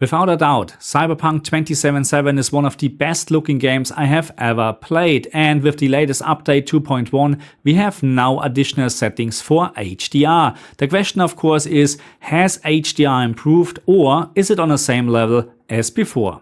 Without a doubt, Cyberpunk 2077 is one of the best looking games I have ever played, and with the latest update 2.1 we have now additional settings for HDR. The question of course is, has HDR improved or is it on the same level as before?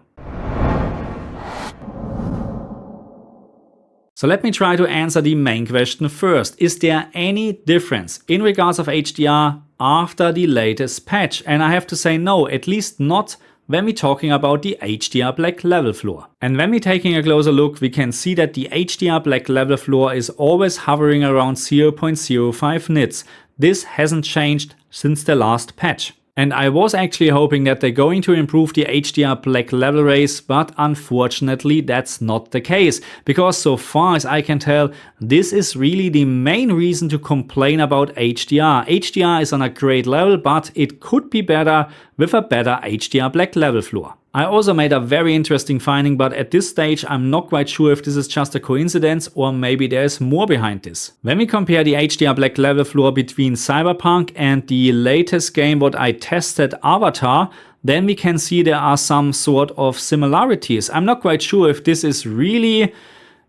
So let me try to answer the main question first. Is there any difference in regards of HDR after the latest patch? And I have to say no, at least not when we're talking about the HDR black level floor. And when we're taking a closer look, we can see that the HDR black level floor is always hovering around 0.05 nits. This hasn't changed since the last patch. And I was actually hoping that they're going to improve the HDR black level race, but unfortunately that's not the case. Because so far as I can tell, this is really the main reason to complain about HDR. HDR is on a great level, but it could be better with a better HDR black level floor. I also made a very interesting finding, but at this stage I'm not quite sure if this is just a coincidence or maybe there's more behind this. When we compare the HDR black level floor between Cyberpunk and the latest game what I tested, Avatar, then we can see there are some sort of similarities. I'm not quite sure if this is really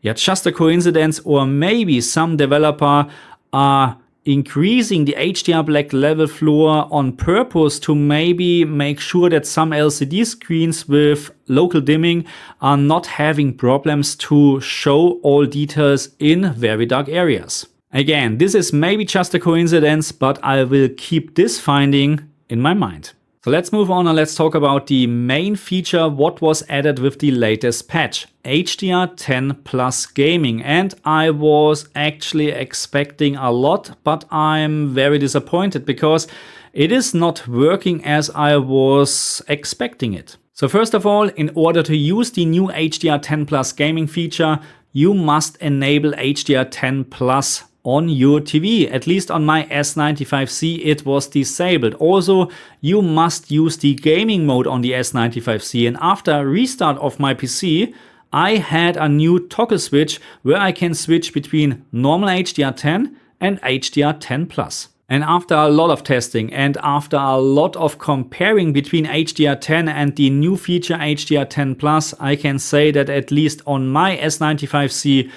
just a coincidence or maybe some developer are increasing the HDR black level floor on purpose to maybe make sure that some LCD screens with local dimming are not having problems to show all details in very dark areas. Again, this is maybe just a coincidence, but I will keep this finding in my mind. So let's move on and let's talk about the main feature what was added with the latest patch, HDR10 Plus Gaming. And I was actually expecting a lot, but I'm very disappointed because it is not working as I was expecting it. So first of all, in order to use the new HDR10 Plus Gaming feature, you must enable HDR10 Plus on your TV. At least on my S95C it was disabled. Also, you must use the gaming mode on the S95C, and after restart of my PC I had a new toggle switch where I can switch between normal HDR10 and HDR10 Plus. And after a lot of testing and after a lot of comparing between HDR10 and the new feature HDR10 Plus, I can say that at least on my S95C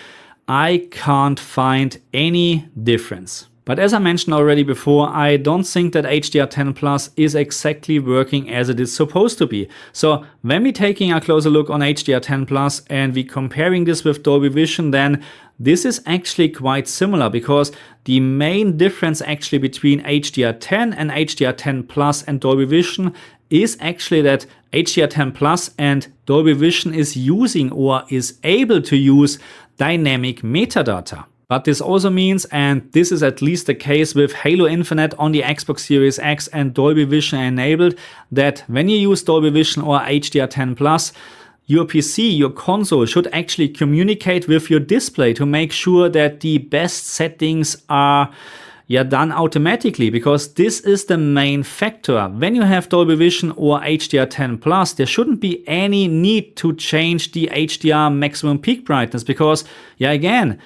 I can't find any difference. But as I mentioned already before, I don't think that HDR10 Plus is exactly working as it is supposed to be. So when we're taking a closer look on HDR10 Plus and we're comparing this with Dolby Vision, then this is actually quite similar, because the main difference actually between HDR10 and HDR10 Plus and Dolby Vision is actually that HDR10 Plus and Dolby Vision is using or is able to use dynamic metadata. But this also means, and this is at least the case with Halo Infinite on the Xbox Series X and Dolby Vision enabled, that when you use Dolby Vision or HDR10 Plus, your PC, your console should actually communicate with your display to make sure that the best settings are done automatically, because this is the main factor. When you have Dolby Vision or HDR10 Plus, there shouldn't be any need to change the HDR maximum peak brightness, because again,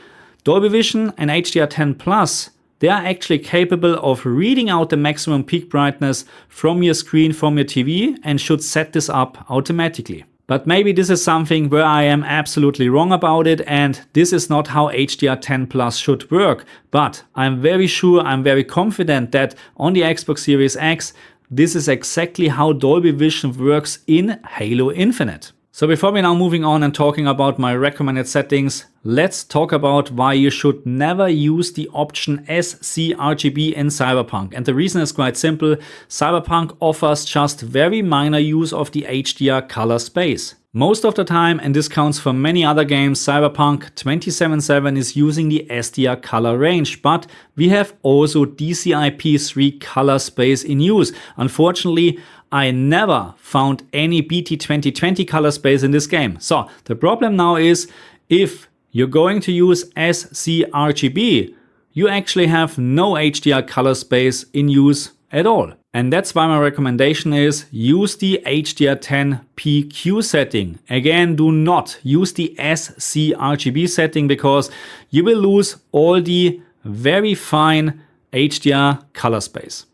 Dolby Vision and HDR10 Plus, they are actually capable of reading out the maximum peak brightness from your screen, from your TV, and should set this up automatically. But maybe this is something where I am absolutely wrong about it, and this is not how HDR10 Plus should work. But I'm very sure, I'm very confident that on the Xbox Series X, this is exactly how Dolby Vision works in Halo Infinite. So before we're now moving on and talking about my recommended settings, let's talk about why you should never use the option sRGB in Cyberpunk. And the reason is quite simple. Cyberpunk offers just very minor use of the HDR color space. Most of the time, and this counts for many other games, Cyberpunk 2077 is using the SDR color range, but we have also DCI-P3 color space in use. Unfortunately, I never found any BT2020 color space in this game. So the problem now is, if you're going to use sCRGB, you actually have no HDR color space in use at all. And that's why my recommendation is use the HDR10 PQ setting. Again, do not use the sCRGB setting, because you will lose all the very fine HDR color space.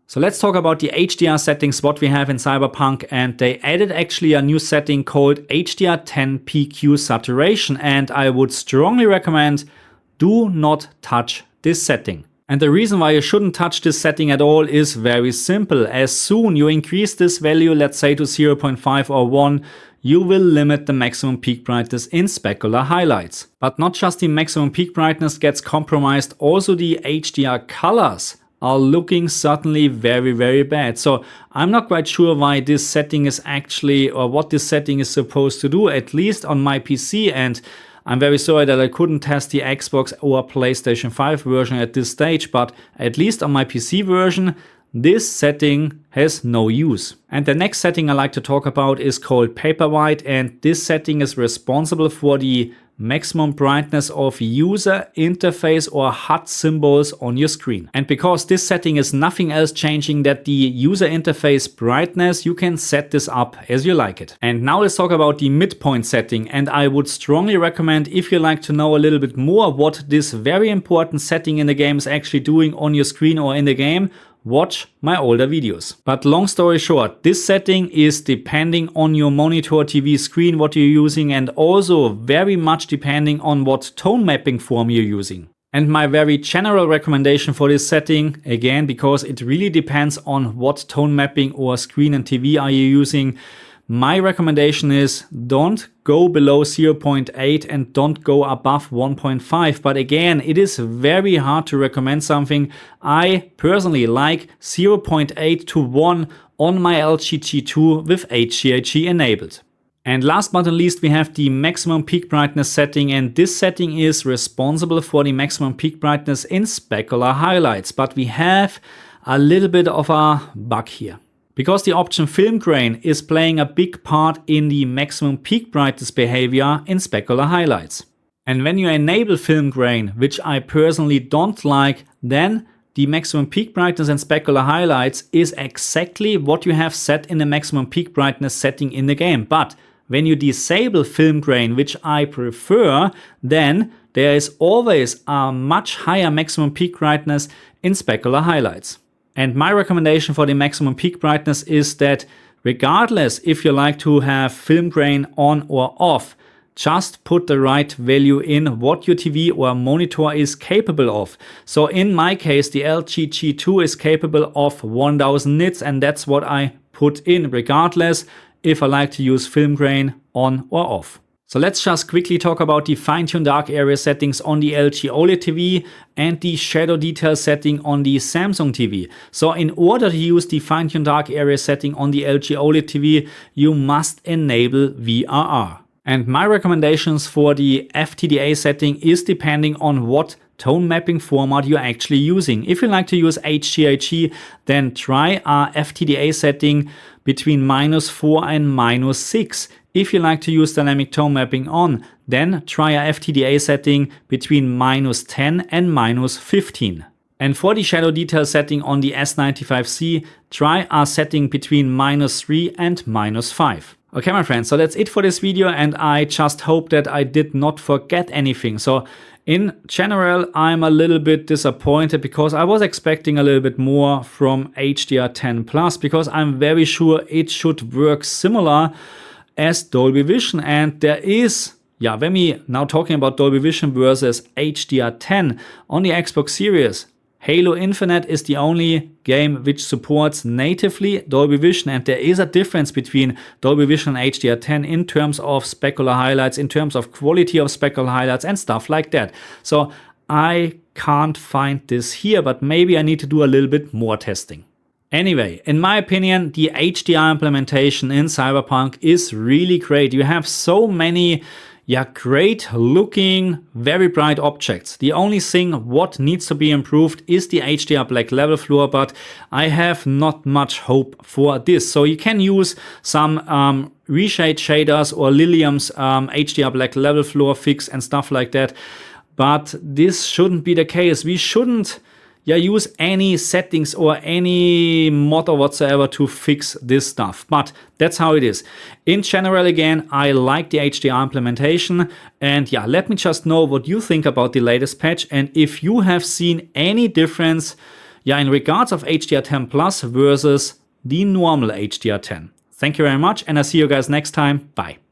So let's talk about the HDR settings, what we have in Cyberpunk, and they added actually a new setting called HDR10 PQ Saturation, and I would strongly recommend do not touch this setting. And the reason why you shouldn't touch this setting at all is very simple. As soon you increase this value, let's say to 0.5 or 1, you will limit the maximum peak brightness in specular highlights. But not just the maximum peak brightness gets compromised, also the HDR colors are looking certainly very bad. So I'm not quite sure why this setting is actually, or what this setting is supposed to do, at least on my PC. And I'm very sorry that I couldn't test the Xbox or PlayStation 5 version at this stage, but at least on my PC version, this setting has no use. And the next setting I like to talk about is called Paper White, and this setting is responsible for the maximum brightness of user interface or HUD symbols on your screen. And because this setting is nothing else changing that the user interface brightness, you can set this up as you like it. And now let's talk about the midpoint setting, and I would strongly recommend, if you like to know a little bit more what this very important setting in the game is actually doing on your screen or in the game, watch my older videos. But long story short, this setting is depending on your monitor TV screen, what you're using, and also very much depending on what tone mapping form you're using. And my very general recommendation for this setting, again, because it really depends on what tone mapping or screen and TV are you using, my recommendation is don't go below 0.8 and don't go above 1.5. But again, it is very hard to recommend something. I personally like 0.8 to 1 on my LG G2 with HDR enabled. And last but not least, we have the maximum peak brightness setting, and this setting is responsible for the maximum peak brightness in specular highlights. But we have a little bit of a bug here. Because the option film grain is playing a big part in the maximum peak brightness behavior in specular highlights. And when you enable film grain, which I personally don't like, then the maximum peak brightness in specular highlights is exactly what you have set in the maximum peak brightness setting in the game. But when you disable film grain, which I prefer, then there is always a much higher maximum peak brightness in specular highlights. And my recommendation for the maximum peak brightness is that regardless if you like to have film grain on or off, just put the right value in what your TV or monitor is capable of. So in my case, the LG G2 is capable of 1000 nits, and that's what I put in, regardless if I like to use film grain on or off. So let's just quickly talk about the fine-tuned dark area settings on the LG OLED TV and the shadow detail setting on the Samsung TV. So in order to use the fine-tuned dark area setting on the LG OLED TV, you must enable VRR. And my recommendations for the FTDA setting is depending on what tone mapping format you're actually using. If you like to use HDR, then try a FTDA setting between -4 and -6. If you like to use dynamic tone mapping on, then try a FTDA setting between -10 and -15. And for the shadow detail setting on the S95C, try a setting between -3 and -5. Okay, my friends, so that's it for this video, and I just hope that I did not forget anything. So in general, I'm a little bit disappointed because I was expecting a little bit more from HDR10 Plus, because I'm very sure it should work similar as Dolby Vision. And there is, when we now talking about Dolby Vision versus HDR10 on the Xbox Series, Halo Infinite is the only game which supports natively Dolby Vision, and there is a difference between Dolby Vision and HDR10 in terms of specular highlights, in terms of quality of specular highlights and stuff like that. So I can't find this here, but maybe I need to do a little bit more testing. Anyway, in my opinion, the HDR implementation in Cyberpunk is really great. You have so many great looking, very bright objects. The only thing what needs to be improved is the HDR black level floor, but I have not much hope for this. So you can use some reshade shaders or Lilium's HDR black level floor fix and stuff like that. But this shouldn't be the case. We shouldn't use any settings or any mod or whatsoever to fix this stuff. But that's how it is. In general, again, I like the HDR implementation. And let me just know what you think about the latest patch. And if you have seen any difference Yeah, in regards of HDR10 Plus versus the normal HDR10. Thank you very much, and I'll see you guys next time. Bye.